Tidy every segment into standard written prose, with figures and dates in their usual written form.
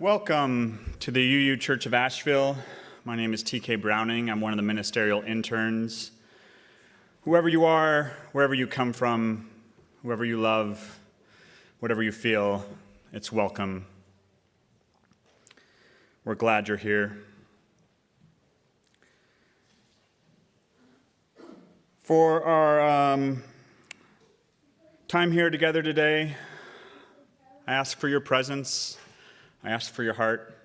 Welcome to the UU Church of Asheville. My name is TK Browning. I'm one of the ministerial interns. Whoever you are, wherever you come from, whoever you love, whatever you feel, it's welcome. We're glad you're here. For our time here together today, I ask for your presence. I ask for your heart.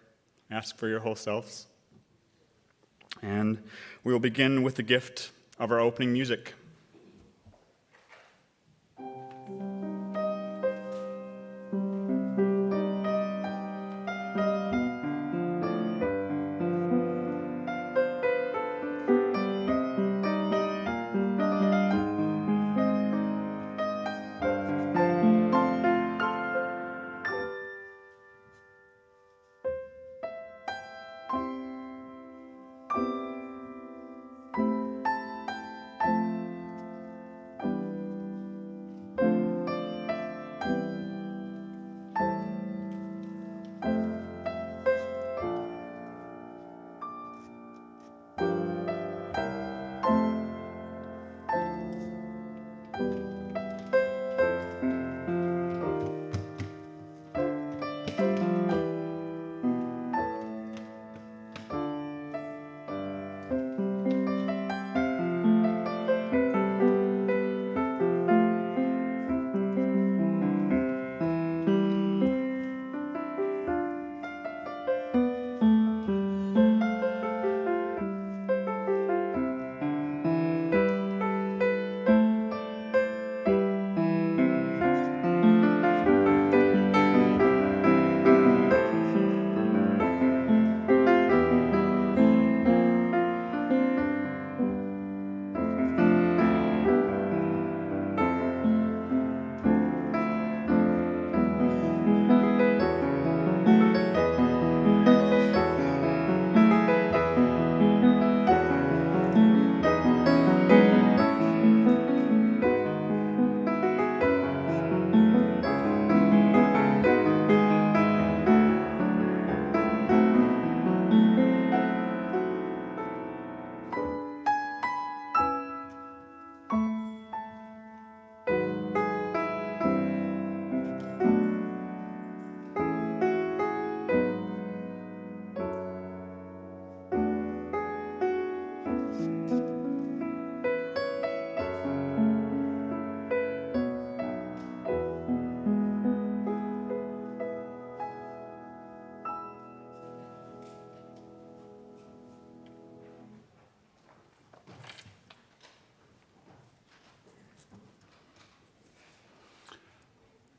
I ask for your whole selves. And we will begin with the gift of our opening music.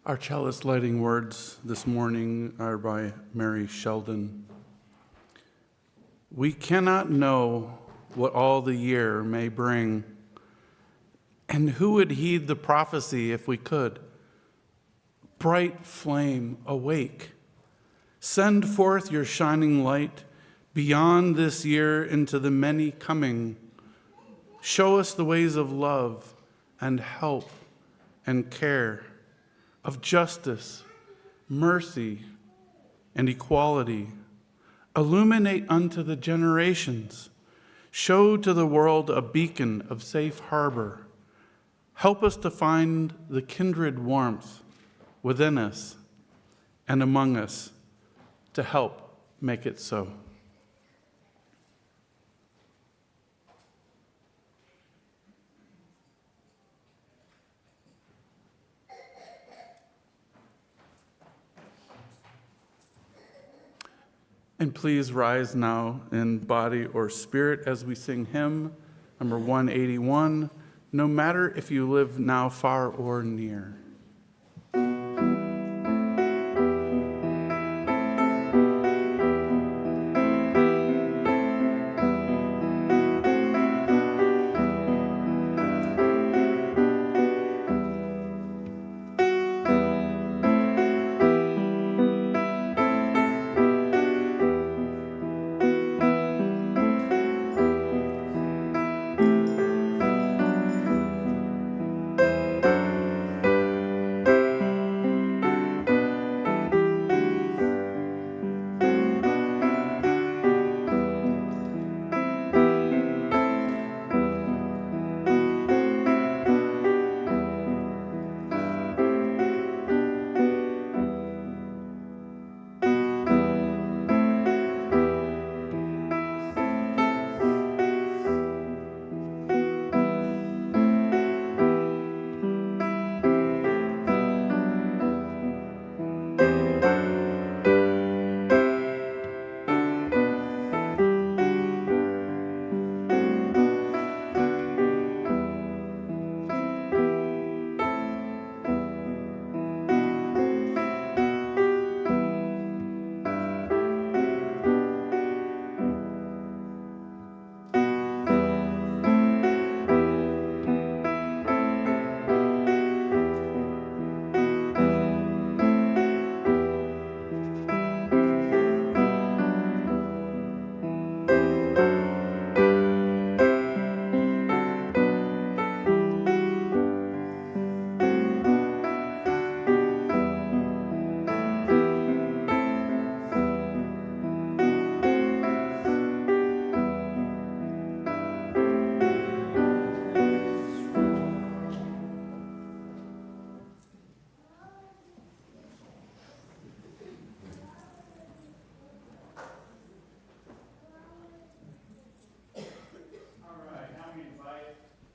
Our chalice lighting words this morning are by Mary Sheldon. We cannot know what all the year may bring, and who would heed the prophecy if we could? Bright flame, awake. Send forth your shining light beyond this year into the many coming. Show us the ways of love and help and care, of justice, mercy, and equality. Illuminate unto the generations. Show to the world a beacon of safe harbor. Help us to find the kindred warmth within us and among us to help make it so. And please rise now in body or spirit as we sing hymn number 181, No Matter If You Live Now Far or Near.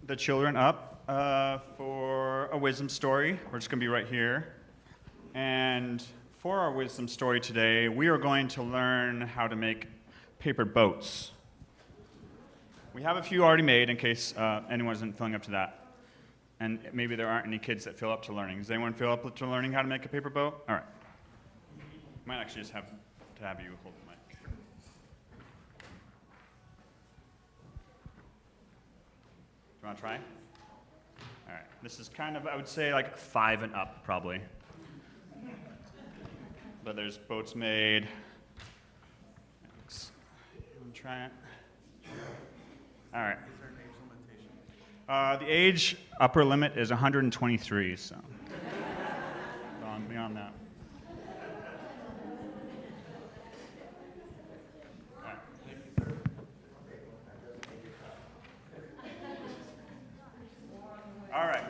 the children up for a wisdom story. We're just going to be right here. And for our wisdom story today, we are going to learn how to make paper boats. We have a few already made in case anyone isn't filling up to that. And maybe there aren't any kids that fill up to learning. Does anyone fill up to learning how to make a paper boat? All right. Might actually just have to have you hold the mic. Do you want to try? All right. This is kind of, I would say, like 5 and up, probably. But there's boats made. You want to try it? All right. The age upper limit is 123, so beyond that. All right.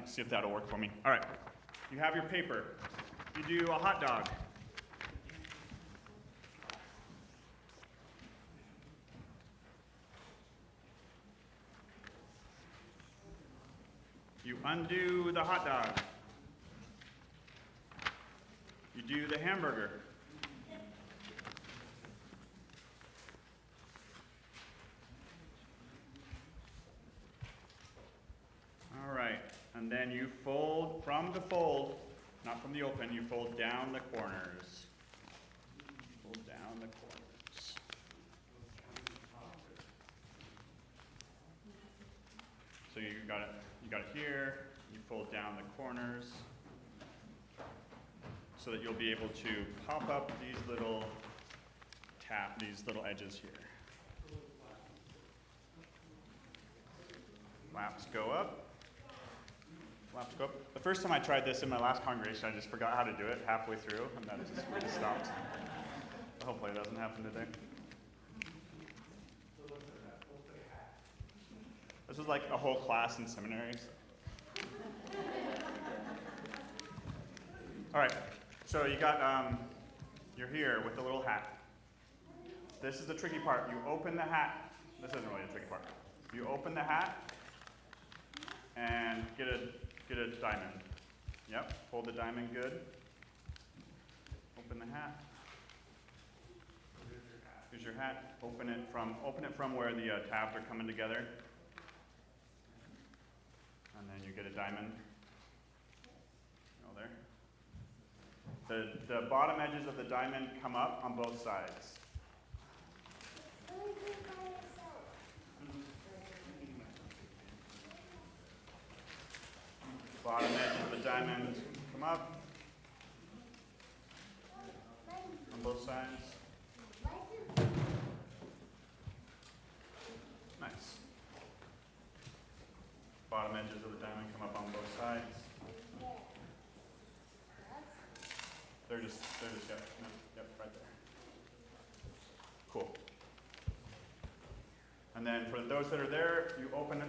See if that'll work for me. All right. You have your paper. You do a hot dog. You undo the hot dog. You do the hamburger. All right, and then you fold from the fold, not from the open, you fold down the corners. Fold down the corners. So you got it here, you fold down the corners so that you'll be able to pop up these little edges here. Flaps go up. Flaps go up. The first time I tried this in my last congregation, I just forgot how to do it halfway through, and then we just stopped. Hopefully it doesn't happen today. This was like a whole class in seminary. So. All right, so you're here with the little hat. This is the tricky part. You open the hat. This isn't really the tricky part. You open the hat and get a diamond. Yep, hold the diamond good. Open the hat. Here's your hat. Open it from where the tabs are coming together. And then you get a diamond. There. The bottom edges of the diamond come up on both sides. Bottom edge of the diamond come up on both sides. Nice. Bottom edges of the diamond come up on both sides. They're just yep, right there. Cool. And then for those that are there, you open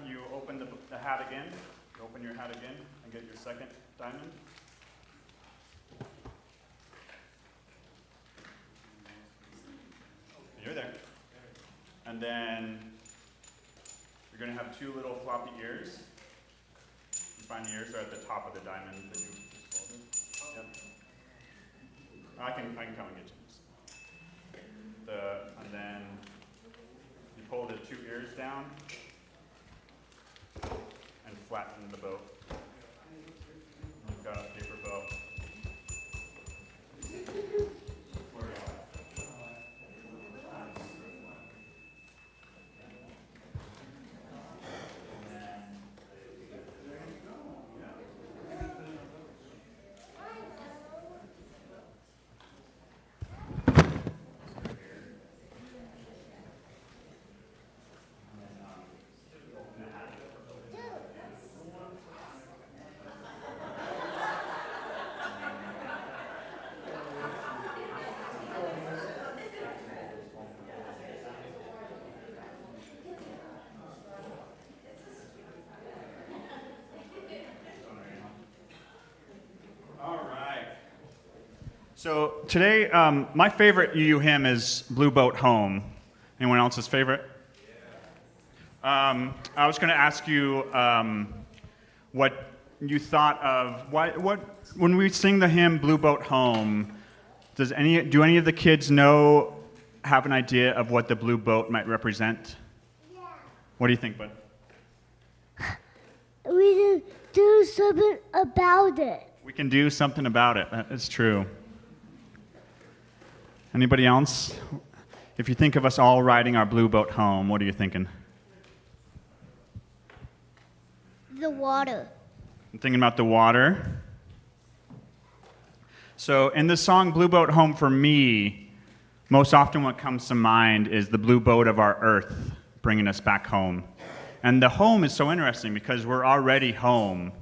the hat again. You open your hat again and get your second diamond. You're there. And then you're going to have 2 little floppy ears. You find the ears are at the top of the diamond that you just folded. Yep. I can come and get you. And then you pull the 2 ears down and flatten the boat. You've got a paper boat. So today, my favorite UU hymn is Blue Boat Home. Anyone else's favorite? I was going to ask you what you thought of what when we sing the hymn Blue Boat Home. Do any of the kids have an idea of what the blue boat might represent? Yeah. What do you think, bud? We can do something about it. We can do something about it. That is true. Anybody else? If you think of us all riding our blue boat home, what are you thinking? The water. I'm thinking about the water. So in the song Blue Boat Home, for me, most often what comes to mind is the blue boat of our earth bringing us back home. And the home is so interesting because we're already home,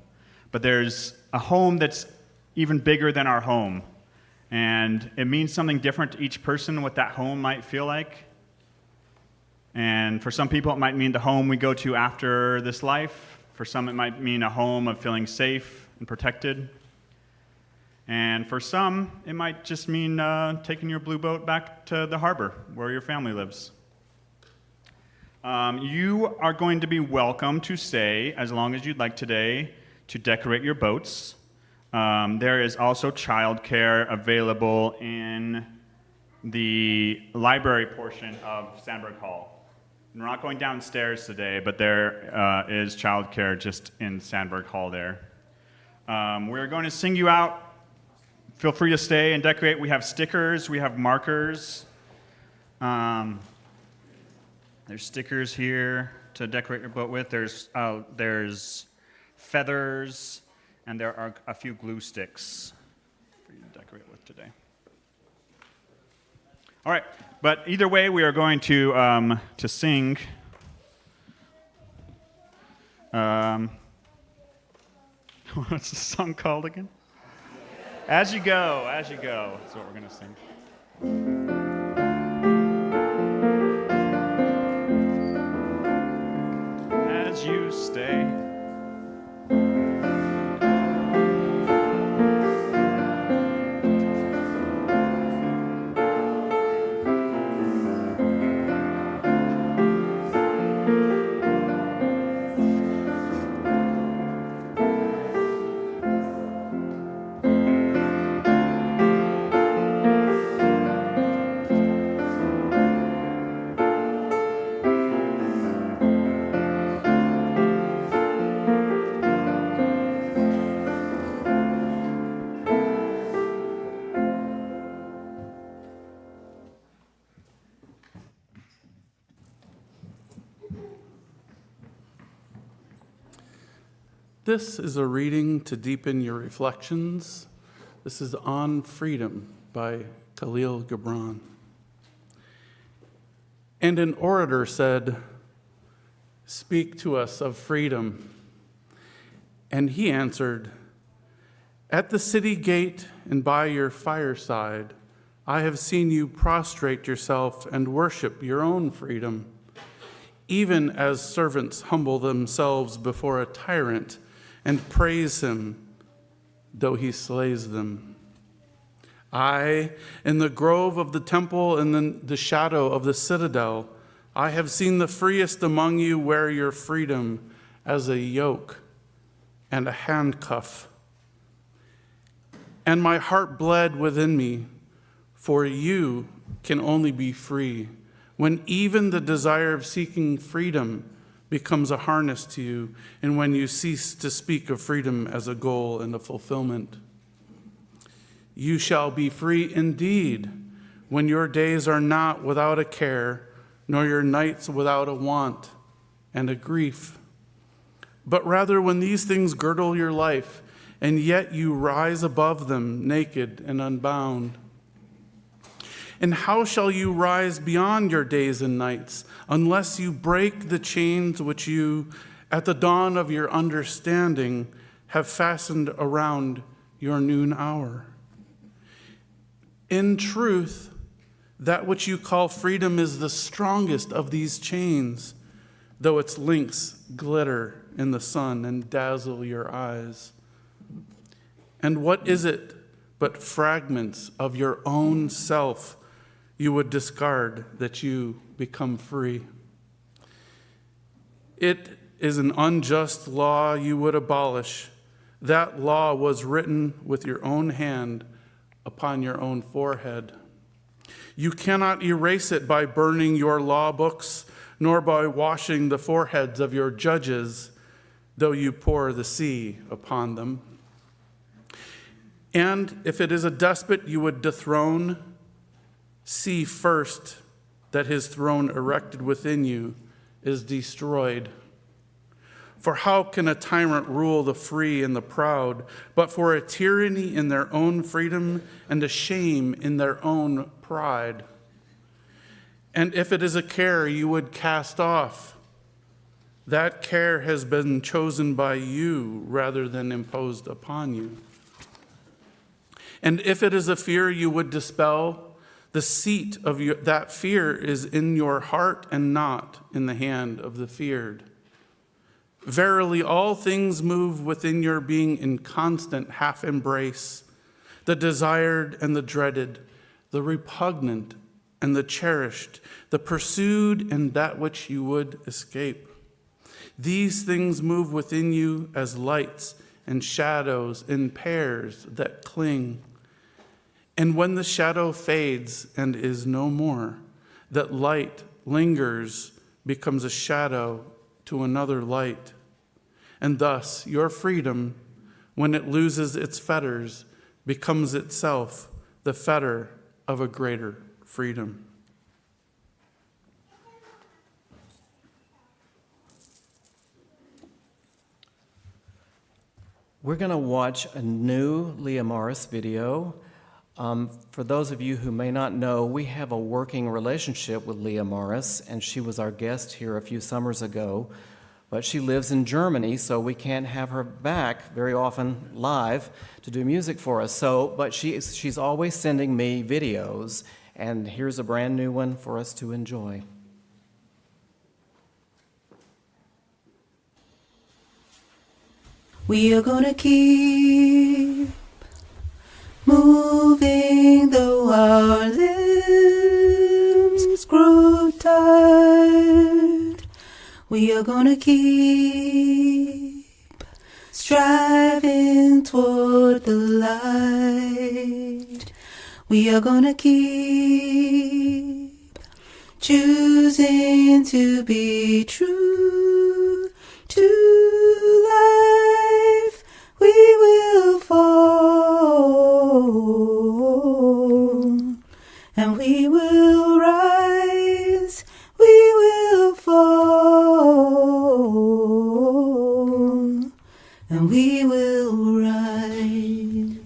but there's a home that's even bigger than our home. And it means something different to each person, what that home might feel like. And for some people, it might mean the home we go to after this life. For some, it might mean a home of feeling safe and protected. And for some, it might just mean taking your blue boat back to the harbor where your family lives. You are going to be welcome to stay as long as you'd like today to decorate your boats. There is also childcare available in the library portion of Sandberg Hall. We're not going downstairs today, but there is childcare just in Sandberg Hall there. We're going to sing you out. Feel free to stay and decorate. We have stickers, we have markers. There's stickers here to decorate your boat with. There's feathers, and there are a few glue sticks for you to decorate with today. All right, but either way, we are going to sing. What's the song called again? As you go, that's what we're going to sing. As you stay. This is a reading to deepen your reflections. This is On Freedom by Khalil Gibran. And an orator said, "Speak to us of freedom." And he answered, "At the city gate and by your fireside, I have seen you prostrate yourself and worship your own freedom, even as servants humble themselves before a tyrant and praise him, though he slays them. I, in the grove of the temple and in the shadow of the citadel, I have seen the freest among you wear your freedom as a yoke and a handcuff. And my heart bled within me, for you can only be free when even the desire of seeking freedom becomes a harness to you, and when you cease to speak of freedom as a goal and a fulfillment. You shall be free indeed when your days are not without a care, nor your nights without a want and a grief, but rather when these things girdle your life, and yet you rise above them naked and unbound. And how shall you rise beyond your days and nights unless you break the chains which you, at the dawn of your understanding, have fastened around your noon hour? In truth, that which you call freedom is the strongest of these chains, though its links glitter in the sun and dazzle your eyes. And what is it but fragments of your own self you would discard that you become free. It is an unjust law you would abolish. That law was written with your own hand upon your own forehead. You cannot erase it by burning your law books, nor by washing the foreheads of your judges, though you pour the sea upon them. And if it is a despot you would dethrone, see first that his throne erected within you is destroyed. For how can a tyrant rule the free and the proud, but for a tyranny in their own freedom and a shame in their own pride? And if it is a care you would cast off, that care has been chosen by you rather than imposed upon you. And if it is a fear you would dispel, the seat of that fear is in your heart and not in the hand of the feared. Verily, all things move within your being in constant half embrace, the desired and the dreaded, the repugnant and the cherished, the pursued and that which you would escape. These things move within you as lights and shadows in pairs that cling. And when the shadow fades and is no more, that light lingers, becomes a shadow to another light. And thus your freedom, when it loses its fetters, becomes itself the fetter of a greater freedom. We're going to watch a new Leah Morris video. For those of you who may not know, we have a working relationship with Leah Morris, and she was our guest here a few summers ago. But she lives in Germany, so we can't have her back very often live to do music for us. But she's always sending me videos, and here's a brand new one for us to enjoy. We are gonna keep moving though our limbs grow tired. We are gonna keep striving toward the light. We are gonna keep choosing to be true to life. We will fall and we will rise. We will fall and we will rise.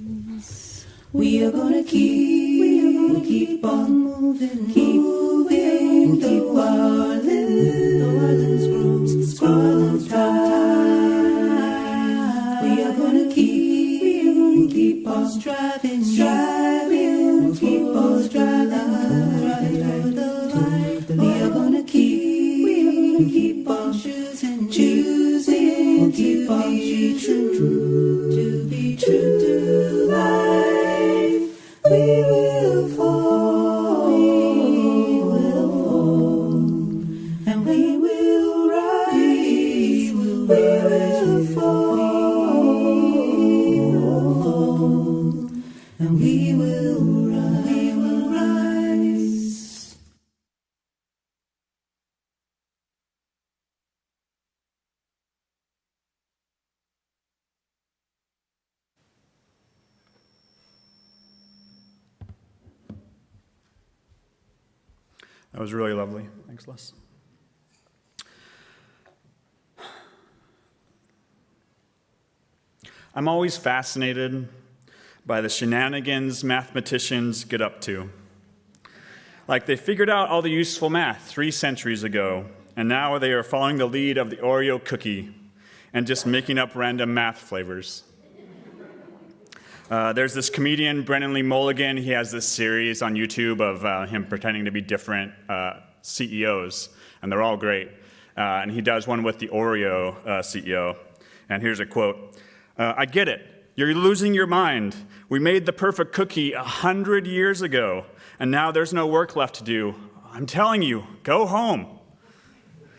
We are gonna keep on moving, keep moving through our limbs grow tired. We are gonna keep on striving, keep on striving toward the light. We are gonna keep on choosing, keep on be true to life. We will fall, and we will rise. We will fall, and we will rise. That was really lovely. Thanks, Les. I'm always fascinated by the shenanigans mathematicians get up to. Like they figured out all the useful math 3 centuries ago, and now they are following the lead of the Oreo cookie and just making up random math flavors. There's this comedian, Brennan Lee Mulligan. He has this series on YouTube of him pretending to be different CEOs, and they're all great. And he does one with the Oreo CEO. And here's a quote. I get it. You're losing your mind. We made the perfect cookie 100 years ago, and now there's no work left to do. I'm telling you, go home.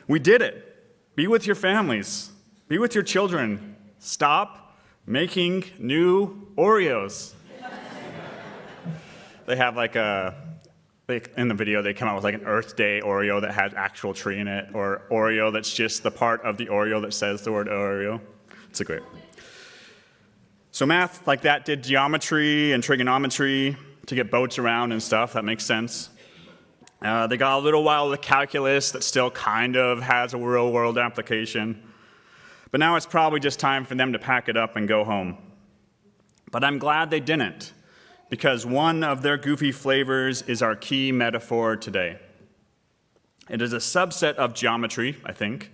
We did it. Be with your families. Be with your children. Stop making new Oreos. They have in the video, they come out with like an Earth Day Oreo that has actual tree in it, or Oreo that's just the part of the Oreo that says the word Oreo. It's a great. So math like that did geometry and trigonometry to get boats around and stuff. That makes sense. They got a little while with calculus that still kind of has a real-world application. But now it's probably just time for them to pack it up and go home. But I'm glad they didn't, because one of their goofy flavors is our key metaphor today. It is a subset of geometry, I think,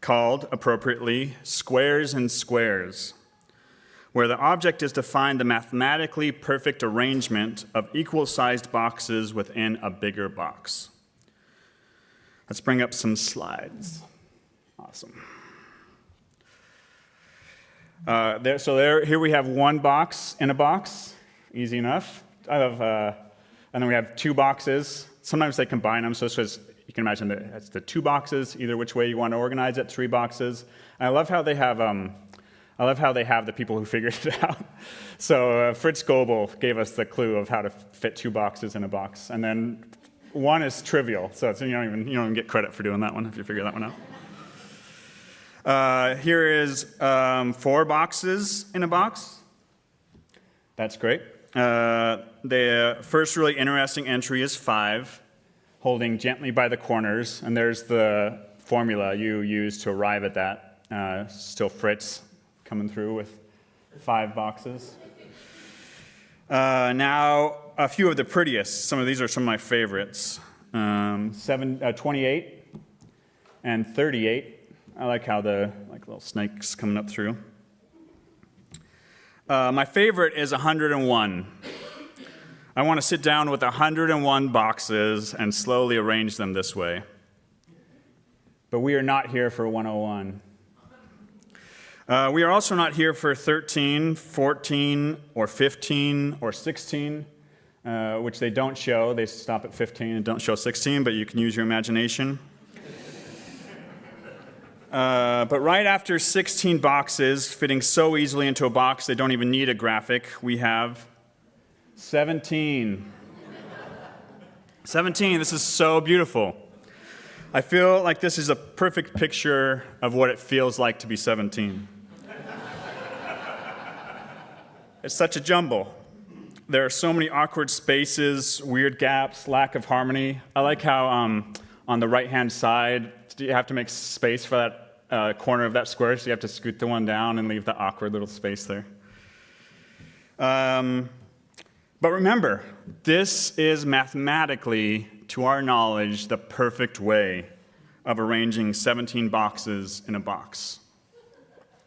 called, appropriately, squares and squares, where the object is to find the mathematically perfect arrangement of equal-sized boxes within a bigger box. Let's bring up some slides. Awesome. Here we have one box in a box. Easy enough. And then we have two boxes. Sometimes they combine them, so it's just, you can imagine that it's the two boxes, either which way you want to organize it, three boxes. And I love how they have the people who figured it out. So Fritz Goebel gave us the clue of how to fit two boxes in a box. And then one is trivial, so you don't even get credit for doing that one if you figure that one out. Here is 4 boxes in a box. That's great. The first really interesting entry is 5, holding gently by the corners, and there's the formula you use to arrive at that. Still Fritz coming through with 5 boxes. Now, a few of the prettiest. Some of these are some of my favorites. 28 and 38. I like how the little snakes coming up through. My favorite is 101. I want to sit down with 101 boxes and slowly arrange them this way. But we are not here for 101. We are also not here for 13, 14, or 15, or 16, which they don't show. They stop at 15 and don't show 16, but you can use your imagination. But right after 16 boxes, fitting so easily into a box they don't even need a graphic, we have 17. 17, this is so beautiful. I feel like this is a perfect picture of what it feels like to be 17. It's such a jumble. There are so many awkward spaces, weird gaps, lack of harmony. I like how on the right-hand side, you have to make space for that corner of that square, so you have to scoot the one down and leave the awkward little space there. But remember, this is mathematically, to our knowledge, the perfect way of arranging 17 boxes in a box.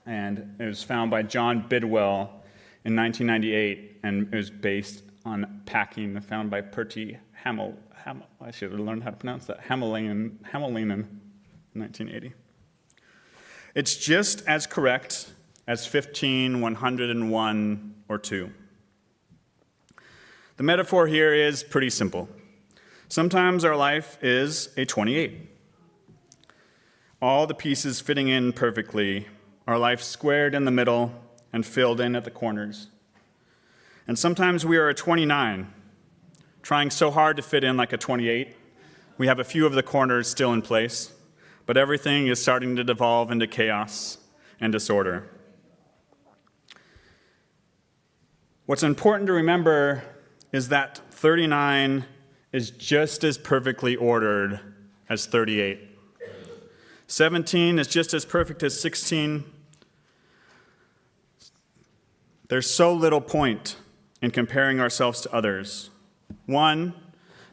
And it was found by John Bidwell in 1998, and it was based on packing found by Perty I should have learned how to pronounce that, Hämelinen in 1980. It's just as correct as 15, 101, or 2. The metaphor here is pretty simple. Sometimes our life is a 28. All the pieces fitting in perfectly, our life squared in the middle and filled in at the corners. And sometimes we are a 29, trying so hard to fit in like a 28. We have a few of the corners still in place, but everything is starting to devolve into chaos and disorder. What's important to remember is that 39 is just as perfectly ordered as 38. 17 is just as perfect as 16. There's so little point in comparing ourselves to others. 1,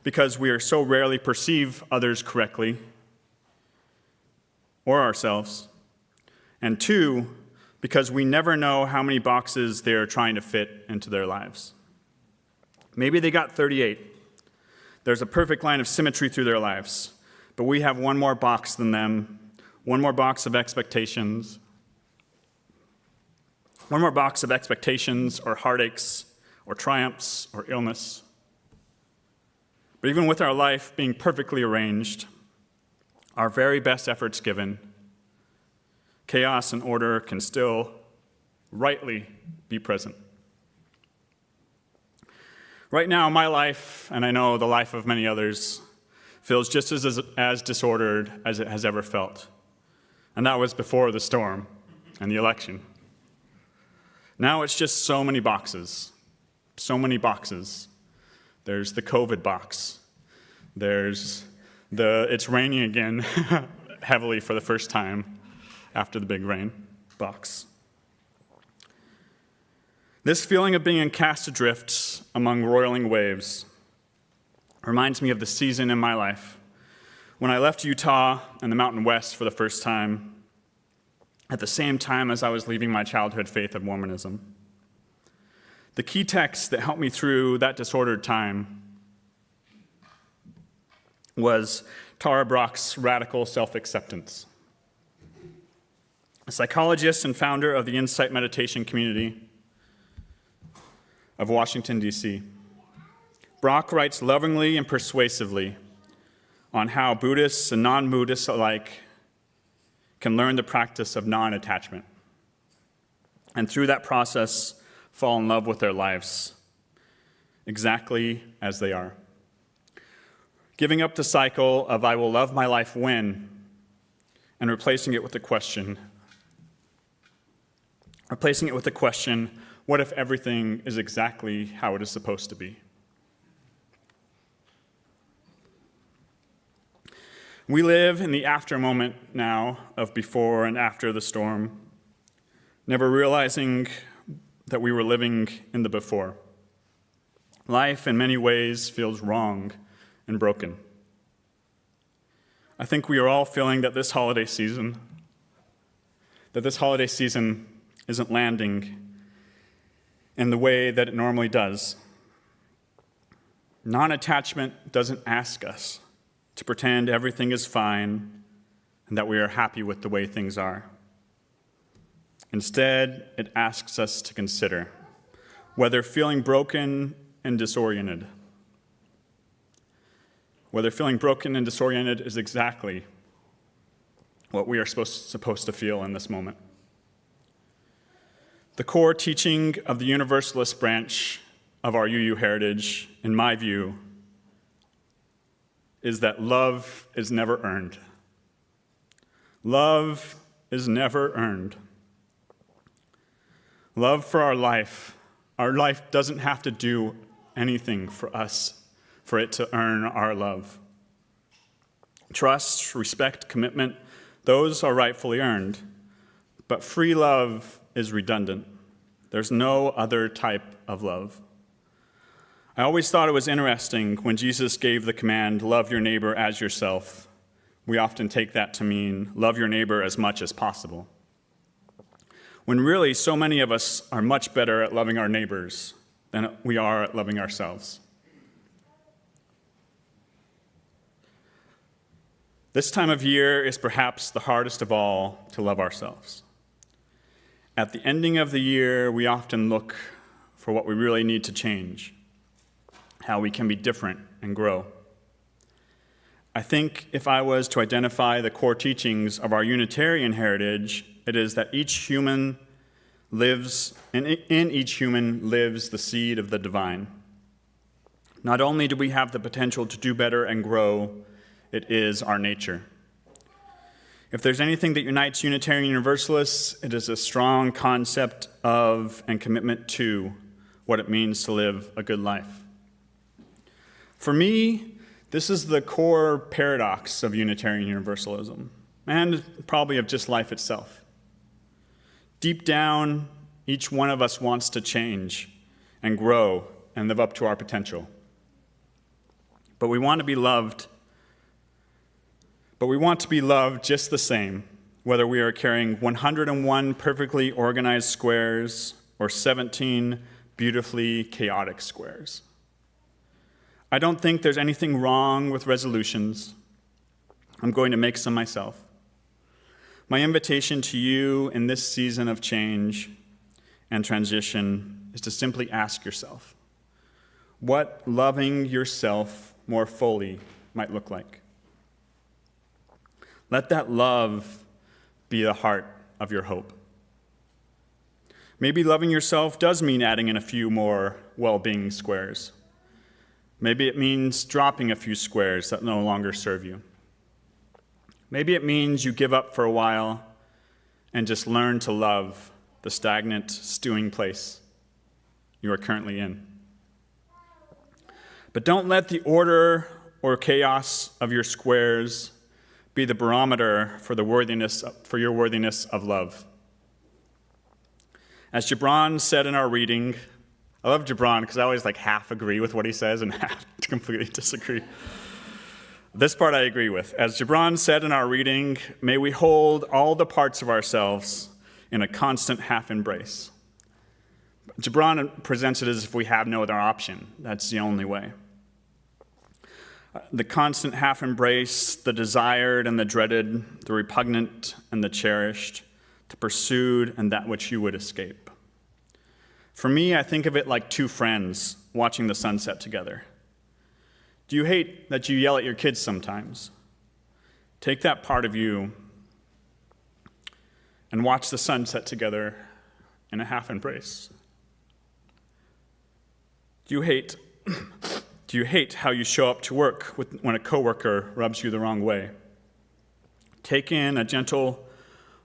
because we are so rarely perceive others correctly, or ourselves. And 2, because we never know how many boxes they are trying to fit into their lives. Maybe they got 38. There's a perfect line of symmetry through their lives, but we have one more box than them, one more box of expectations, One more box of expectations or heartaches or triumphs or illness. But even with our life being perfectly arranged, our very best efforts given, chaos and order can still rightly be present. Right now, my life, and I know the life of many others, feels just as disordered as it has ever felt. And that was before the storm and the election. Now it's just so many boxes. So many boxes. There's the COVID box. There's it's raining again heavily for the first time after the big rain box. This feeling of being cast adrift among roiling waves reminds me of the season in my life when I left Utah and the Mountain West for the first time, at the same time as I was leaving my childhood faith of Mormonism. The key text that helped me through that disordered time was Tara Brach's Radical Self-Acceptance. A psychologist and founder of the Insight Meditation community of Washington, D.C. Brach writes lovingly and persuasively on how Buddhists and non-Buddhists alike can learn the practice of non-attachment, and through that process fall in love with their lives exactly as they are. Giving up the cycle of I will love my life when, and replacing it with the question, what if everything is exactly how it is supposed to be? We live in the after moment now of before and after the storm, never realizing that we were living in the before. Life in many ways feels wrong and broken. I think we are all feeling that this holiday season isn't landing in the way that it normally does. Non-attachment doesn't ask us to pretend everything is fine and that we are happy with the way things are. Instead, it asks us to consider whether feeling broken and disoriented is exactly what we are supposed to feel in this moment. The core teaching of the Universalist branch of our UU heritage, in my view, is that love is never earned. Love is never earned. Love for our life doesn't have to do anything for us for it to earn our love. Trust, respect, commitment, those are rightfully earned, but free love is redundant. There's no other type of love. I always thought it was interesting when Jesus gave the command, love your neighbor as yourself. We often take that to mean love your neighbor as much as possible. When really so many of us are much better at loving our neighbors than we are at loving ourselves. This time of year is perhaps the hardest of all to love ourselves. At the ending of the year, we often look for what we really need to change, how we can be different and grow. I think if I was to identify the core teachings of our Unitarian heritage, it is that each human lives, and in each human lives the seed of the divine. Not only do we have the potential to do better and grow, it is our nature. If there's anything that unites Unitarian Universalists, it is a strong concept of and commitment to what it means to live a good life. For me, this is the core paradox of Unitarian Universalism, and probably of just life itself. Deep down, each one of us wants to change and grow and live up to our potential. But we want to be loved just the same, whether we are carrying 101 perfectly organized squares or 17 beautifully chaotic squares. I don't think there's anything wrong with resolutions. I'm going to make some myself. My invitation to you in this season of change and transition is to simply ask yourself what loving yourself more fully might look like. Let that love be the heart of your hope. Maybe loving yourself does mean adding in a few more well-being squares. Maybe it means dropping a few squares that no longer serve you. Maybe it means you give up for a while and just learn to love the stagnant, stewing place you are currently in. But don't let the order or chaos of your squares be the barometer for your worthiness of love. As Gibran said in our reading, I love Gibran because I always half agree with what he says and half completely disagree. This part I agree with. As Gibran said in our reading, may we hold all the parts of ourselves in a constant half embrace. Gibran presents it as if we have no other option. That's the only way. The constant half embrace, the desired and the dreaded, the repugnant and the cherished, the pursued and that which you would escape. For me, I think of it like two friends watching the sunset together. Do you hate that you yell at your kids sometimes? Take that part of you and watch the sunset together in a half embrace. Do you hate how you show up to work when a coworker rubs you the wrong way? Take in a gentle,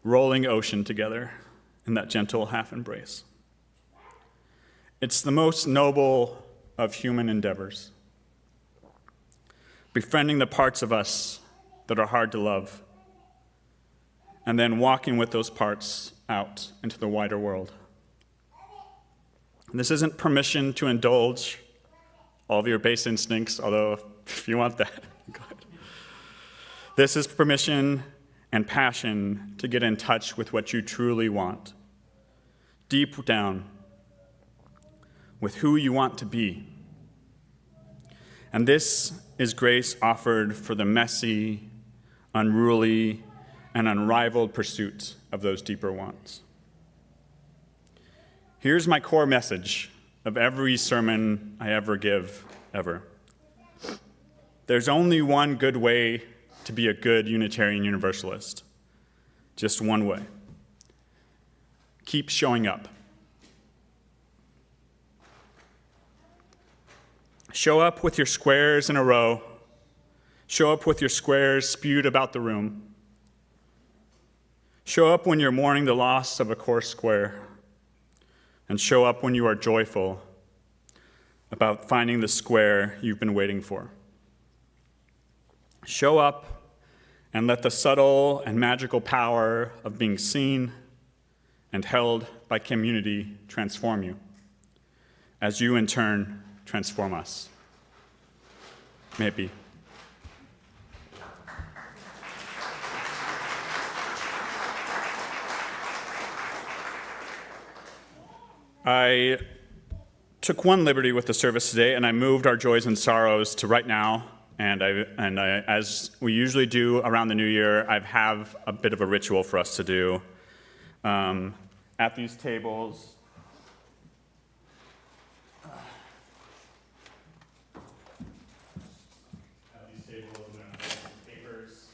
rolling ocean together in that gentle half embrace. It's the most noble of human endeavors. Befriending the parts of us that are hard to love, and then walking with those parts out into the wider world. And this isn't permission to indulge all of your base instincts, although if you want that, go ahead. This is permission and passion to get in touch with what you truly want, deep down, with who you want to be. And this is grace offered for the messy, unruly, and unrivaled pursuit of those deeper wants. Here's my core message of every sermon I ever give, ever. There's only one good way to be a good Unitarian Universalist. Just one way. Keep showing up. Show up with your squares in a row. Show up with your squares spewed about the room. Show up when you're mourning the loss of a core square. And show up when you are joyful about finding the square you've been waiting for. Show up and let the subtle and magical power of being seen and held by community transform you, as you in turn transform us. May it be. I took one liberty with the service today, and I moved our joys and sorrows to right now. And I, as we usually do around the new year, I have a bit of a ritual for us to do. At these tables, papers,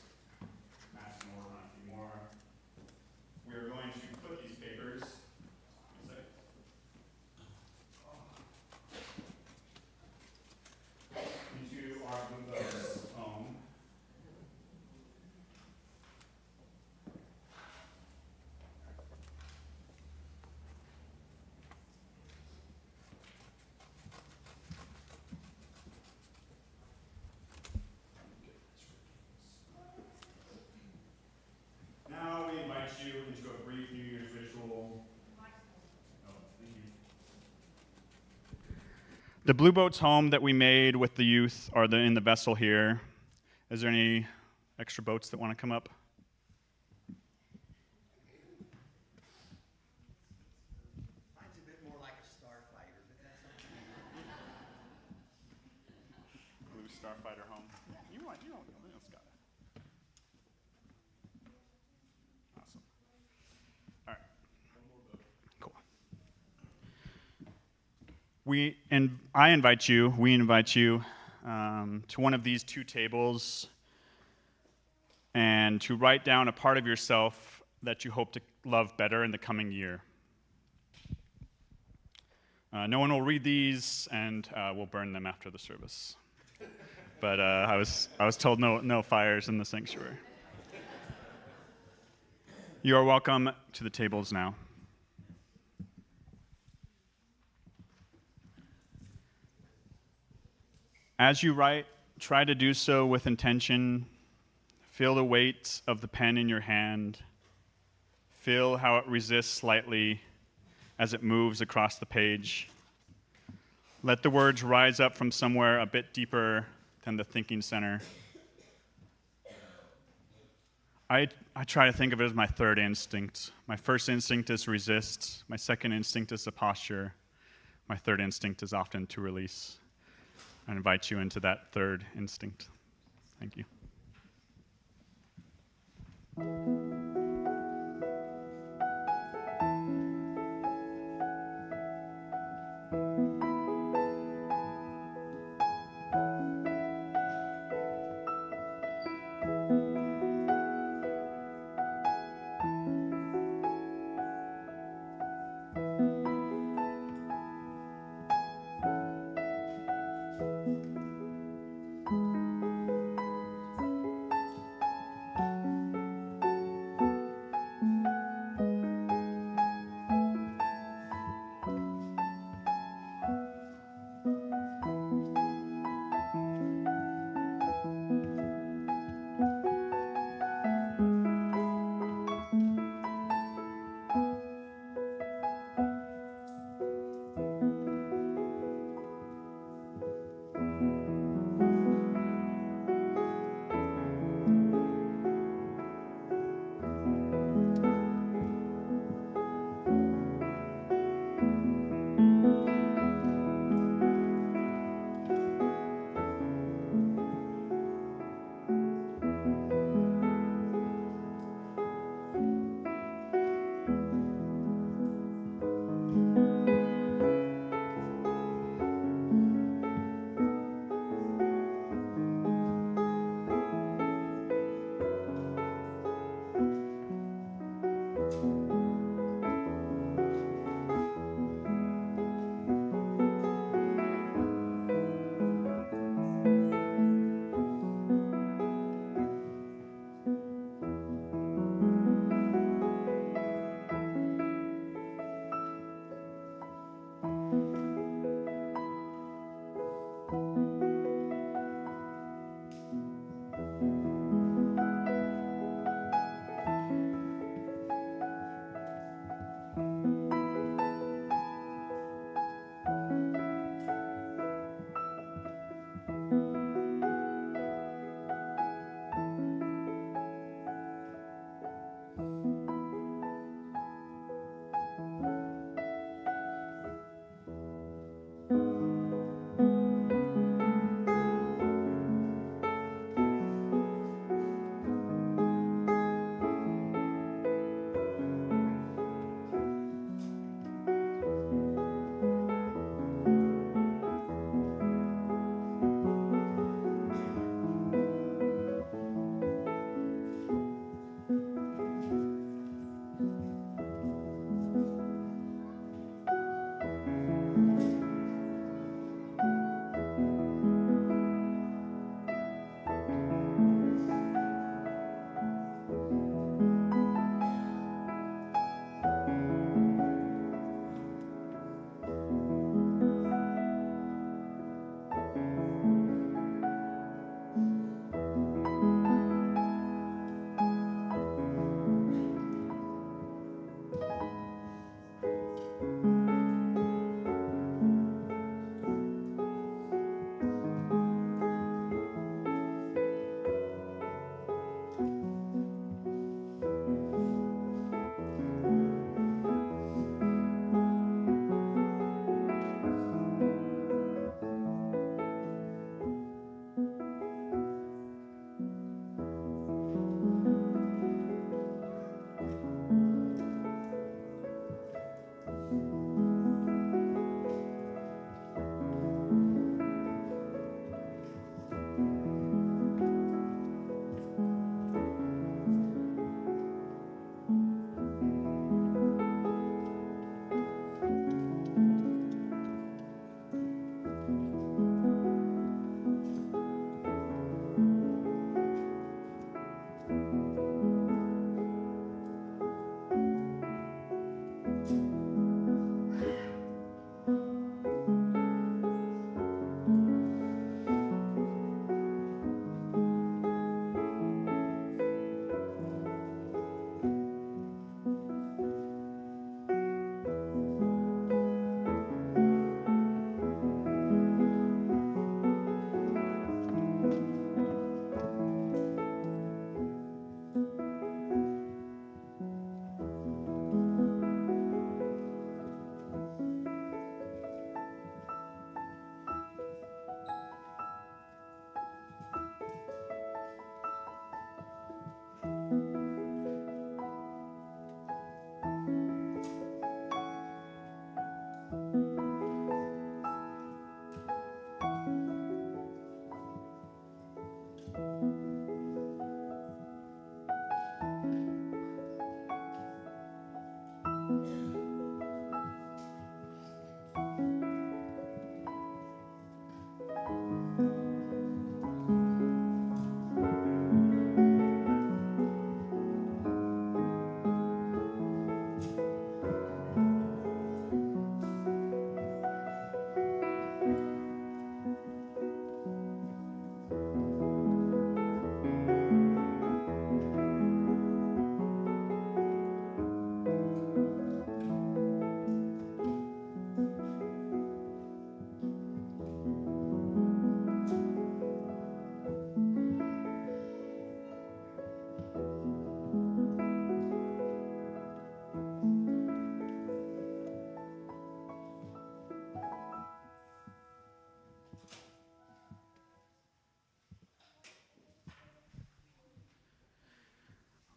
pass them over on a few more. We are going to put these papers into our Bloombo's home. Now we invite you into a brief New Year's ritual. Oh, thank you. The Blue Boats home that we made with the youth are in the vessel here. Is there any extra boats that want to come up? Mine's a bit more like a starfighter, but that's okay. Blue Starfighter home. You don't know this guy. Awesome. All right. Cool. we invite you to one of these two tables and to write down a part of yourself that you hope to love better in the coming year. No one will read these, and we'll burn them after the service. But I was told no fires in the sanctuary. You are welcome to the tables now. As you write, try to do so with intention. Feel the weight of the pen in your hand. Feel how it resists slightly as it moves across the page. Let the words rise up from somewhere a bit deeper than the thinking center. I try to think of it as my third instinct. My first instinct is resist. My second instinct is a posture. My third instinct is often to release. I invite you into that third instinct. Thank you.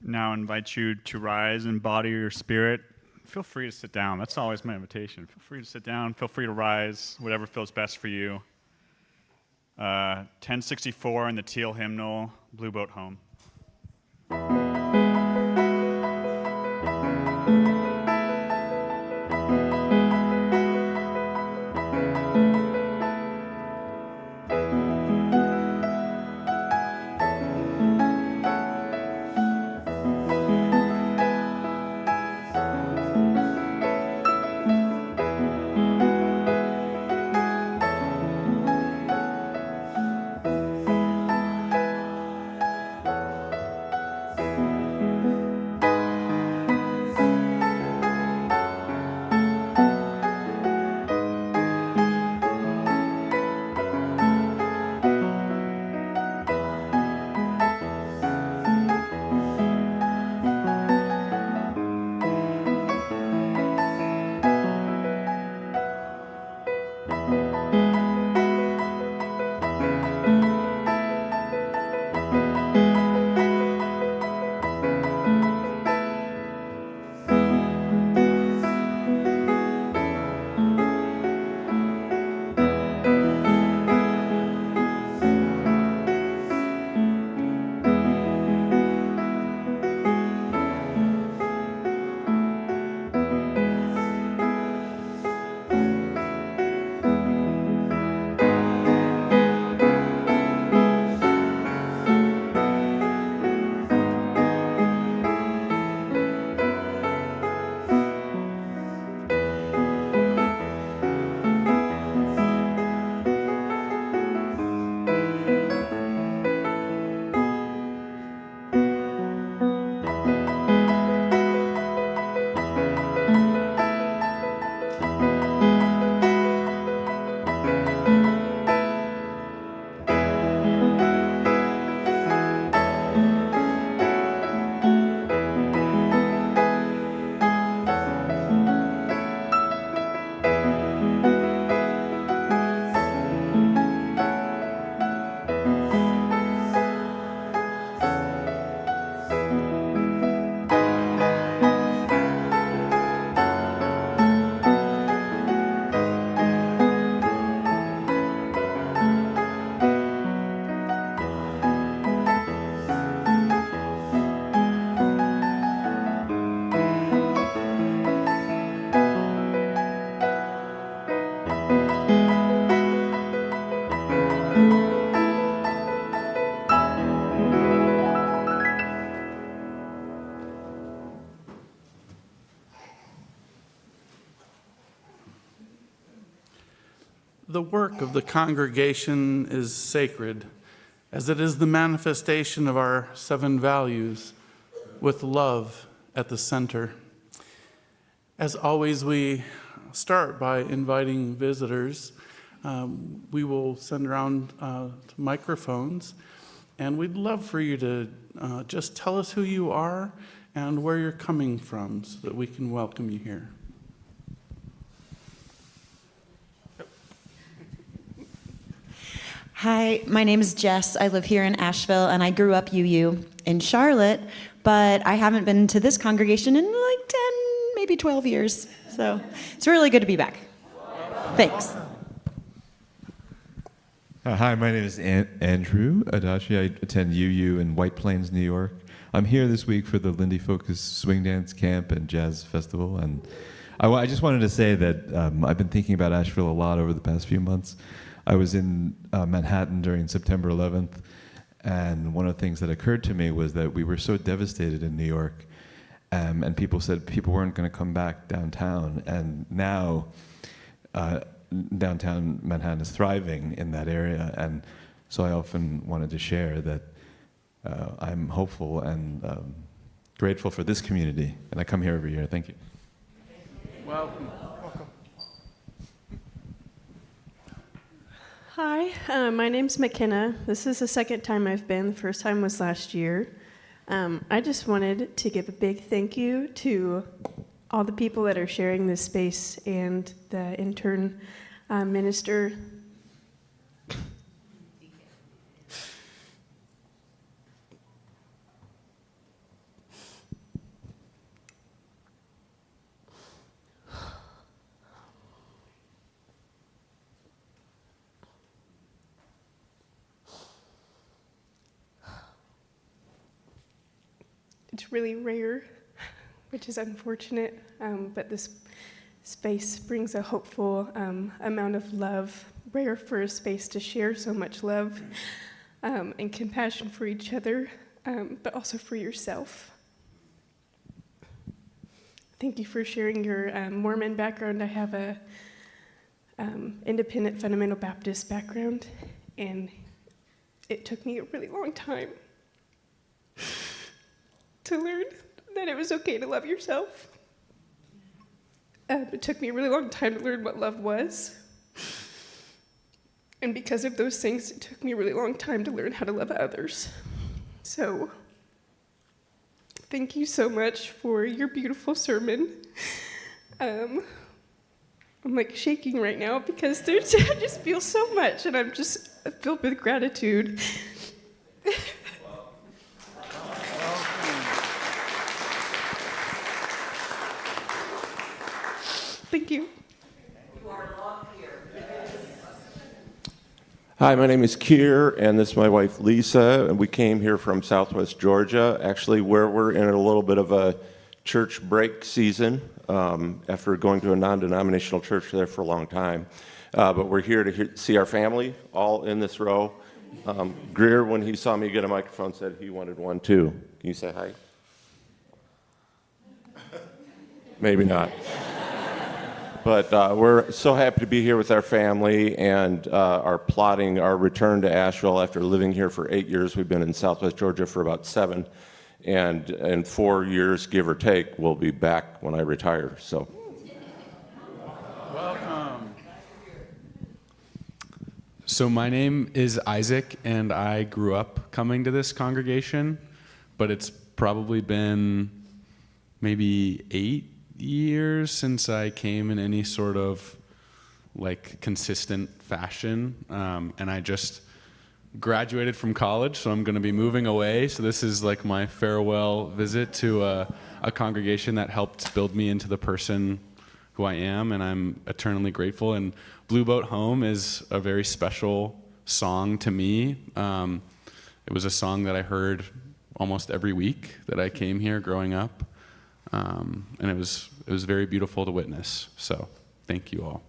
Now I invite you to rise in body or spirit. Feel free to sit down. That's always my invitation. Feel free to sit down. Feel free to rise, whatever feels best for you. 1064 in the Teal hymnal, Blue Boat Home. The work of the congregation is sacred, as it is the manifestation of our 7 values, with love at the center. As always, we start by inviting visitors. We will send around microphones, and we'd love for you to just tell us who you are and where you're coming from so that we can welcome you here. Hi, my name is Jess. I live here in Asheville, and I grew up UU in Charlotte, but I haven't been to this congregation in like 10, maybe 12 years. So it's really good to be back. Thanks. Hi, my name is Andrew Adachi. I attend UU in White Plains, New York. I'm here this week for the Lindy Focus Swing Dance Camp and Jazz Festival, and I just wanted to say that I've been thinking about Asheville a lot over the past few months. I was in Manhattan during September 11th, and one of the things that occurred to me was that we were so devastated in New York, and people said people weren't going to come back downtown, and now downtown Manhattan is thriving in that area, and so I often wanted to share that I'm hopeful and grateful for this community, and I come here every year. Thank you. Welcome. Hi, my name's McKenna. This is the second time I've been. The first time was last year. I just wanted to give a big thank you to all the people that are sharing this space and the intern minister. It's really rare, which is unfortunate, but this space brings a hopeful amount of love. Rare for a space to share so much love and compassion for each other, but also for yourself. Thank you for sharing your Mormon background. I have a independent fundamental Baptist background, and it took me a really long time to learn that it was okay to love yourself. It took me a really long time to learn what love was. And because of those things, it took me a really long time to learn how to love others. So, thank you so much for your beautiful sermon. I'm like shaking right now because I just feel so much, and I'm just filled with gratitude. Thank you. Hi, my name is Keir, and this is my wife Lisa, and we came here from Southwest Georgia, actually where we're in a little bit of a church break season after going to a non-denominational church there for a long time. But we're here to see our family, all in this row. Greer, when he saw me get a microphone, said he wanted one too. Can you say hi? Maybe not. But we're so happy to be here with our family and are plotting our return to Asheville after living here for 8 years. We've been in Southwest Georgia for about 7. And in 4 years, give or take, we'll be back when I retire. So, Welcome. So my name is Isaac, and I grew up coming to this congregation, but it's probably been maybe 8 years since I came in any sort of like consistent fashion, and I just graduated from college, so I'm going to be moving away. So this is like my farewell visit to a congregation that helped build me into the person who I am, and I'm eternally grateful. And Blue Boat Home is a very special song to me. It was a song that I heard almost every week that I came here growing up. And it was very beautiful to witness. So thank you all.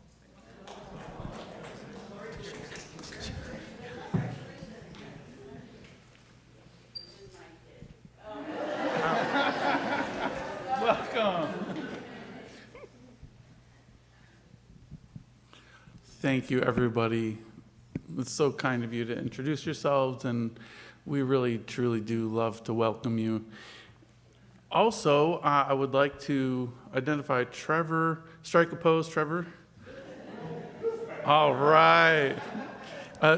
Welcome. Thank you, everybody. It's so kind of you to introduce yourselves, and we really, truly do love to welcome you. Also, I would like to identify Trevor. Strike a pose, Trevor. All right.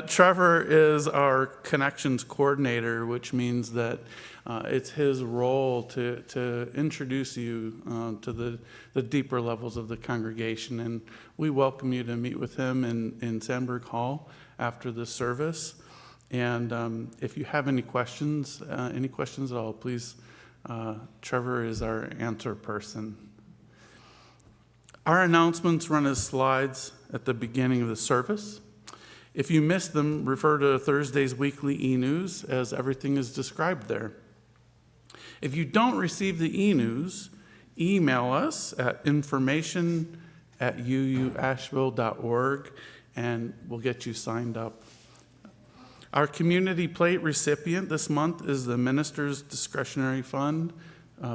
Trevor is our connections coordinator, which means that it's his role to introduce you to the deeper levels of the congregation. And we welcome you to meet with him in Sandberg Hall after the service. And if you have any questions at all, please. Trevor is our answer person. Our announcements run as slides at the beginning of the service. If you missed them, refer to Thursday's weekly e-news, as everything is described there. If you don't receive the e-news, email us at information@uuasheville.org and we'll get you signed up. Our community plate recipient this month is the Minister's Discretionary Fund,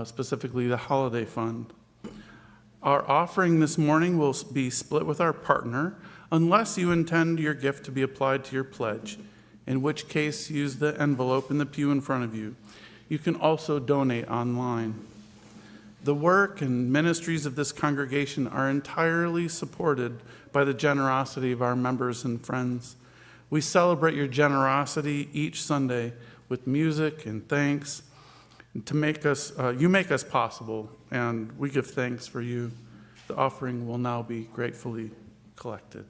specifically the Holiday Fund. Our offering this morning will be split with our partner unless you intend your gift to be applied to your pledge, in which case use the envelope in the pew in front of you. You can also donate online. The work and ministries of this congregation are entirely supported by the generosity of our members and friends. We celebrate your generosity each Sunday with music and thanks. To make us, you make us possible, and we give thanks for you. The offering will now be gratefully collected.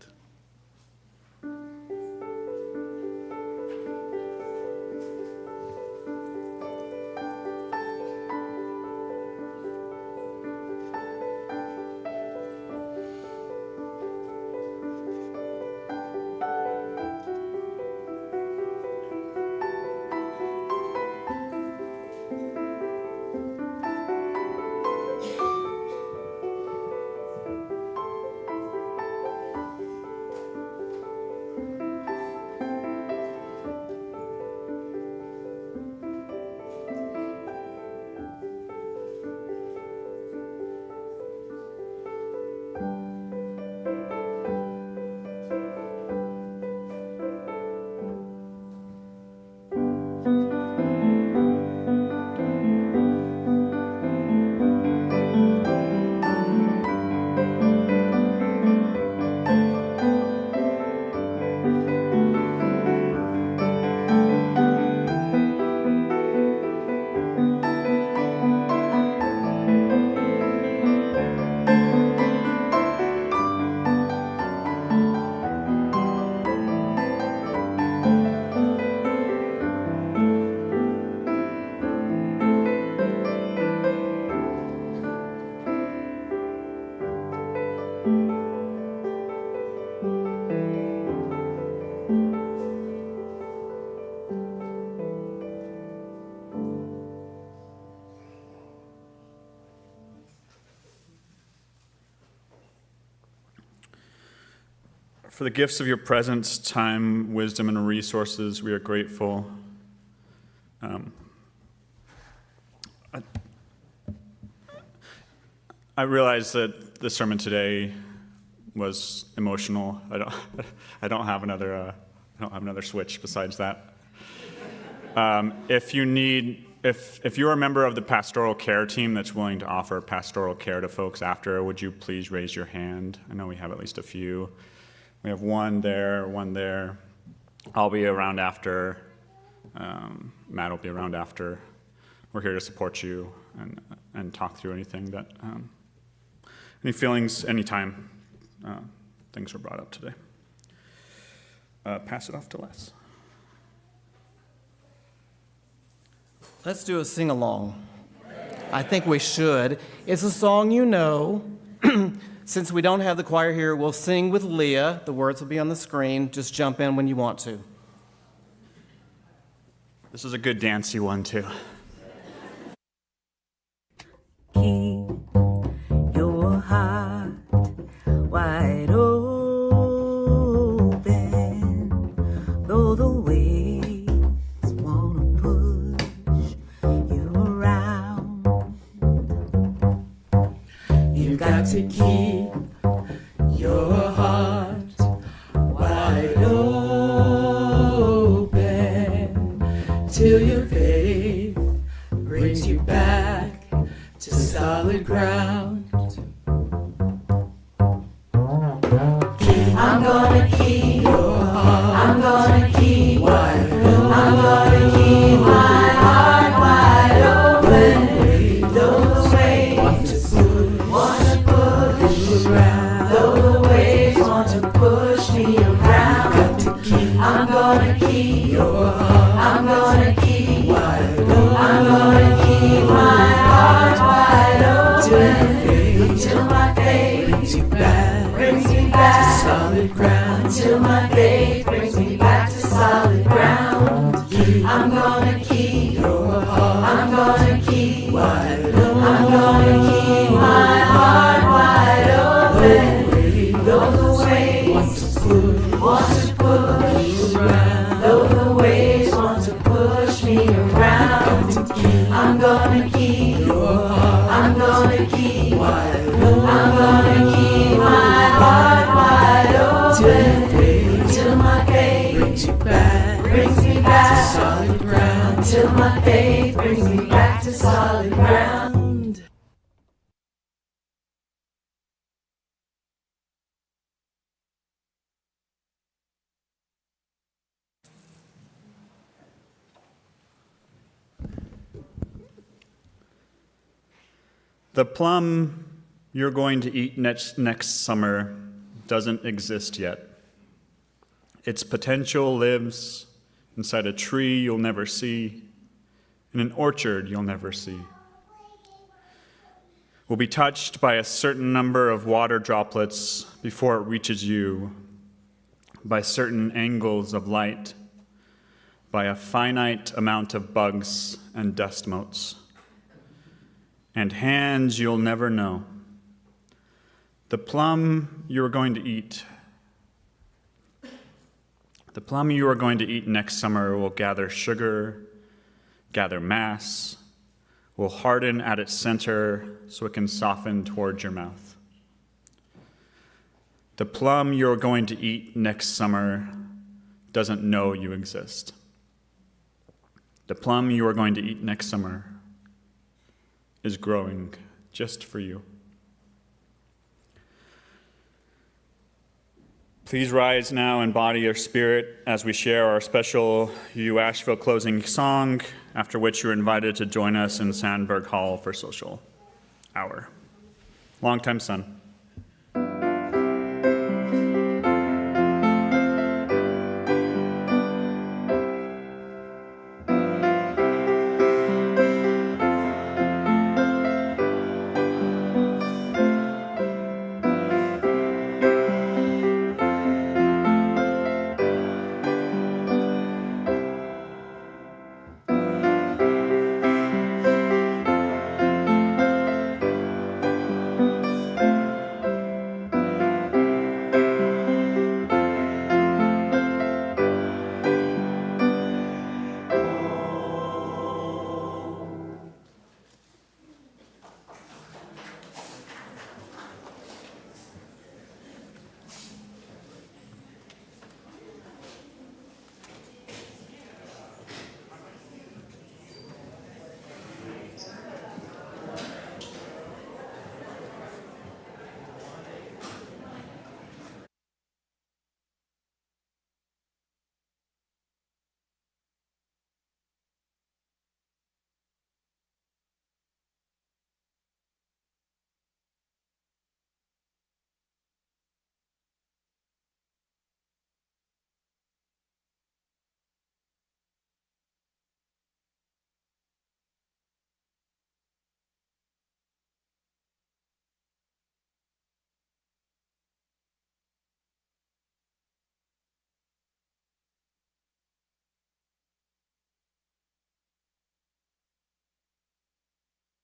For the gifts of your presence, time, wisdom, and resources, we are grateful. I realize that the sermon today was emotional. I don't have another switch besides that. If you're a member of the pastoral care team that's willing to offer pastoral care to folks after, would you please raise your hand? I know we have at least a few. We have one there. I'll be around after. Matt will be around after. We're here to support you and talk through anything that, any feelings, anytime things were brought up today. Pass it off to Les. Let's do a sing-along. I think we should. It's a song you know. Since we don't have the choir here, we'll sing with Leah. The words will be on the screen. Just jump in when you want to. This is a good dancey one, too. Keep your heart wide open, though the waves wanna push you around. You've got to keep your heart wide open till your faith brings you back to solid ground. I'm gonna keep your heart. I'm gonna keep wide open. I'm gonna keep my heart wide open. Though the waves want to push you around, though the waves want to push me around, I'm gonna keep your heart. I'm gonna keep wide open. I'm gonna keep my heart wide open until my faith brings me back to solid ground. Until my faith brings me back to solid ground. I'm gonna keep your heart. I'm gonna keep The plum you're going to eat next summer doesn't exist yet. Its potential lives inside a tree you'll never see, in an orchard you'll never see. Will be touched by a certain number of water droplets before it reaches you, by certain angles of light, by a finite amount of bugs and dust motes, and hands you'll never know. The plum you are going to eat, next summer will gather sugar, gather mass, will harden at its center so it can soften towards your mouth. The plum you're going to eat next summer doesn't know you exist. The plum you are going to eat next summer is growing just for you. Please rise now in body or spirit as we share our special UU Asheville closing song, after which you're invited to join us in Sandberg Hall for social hour. Longtime son.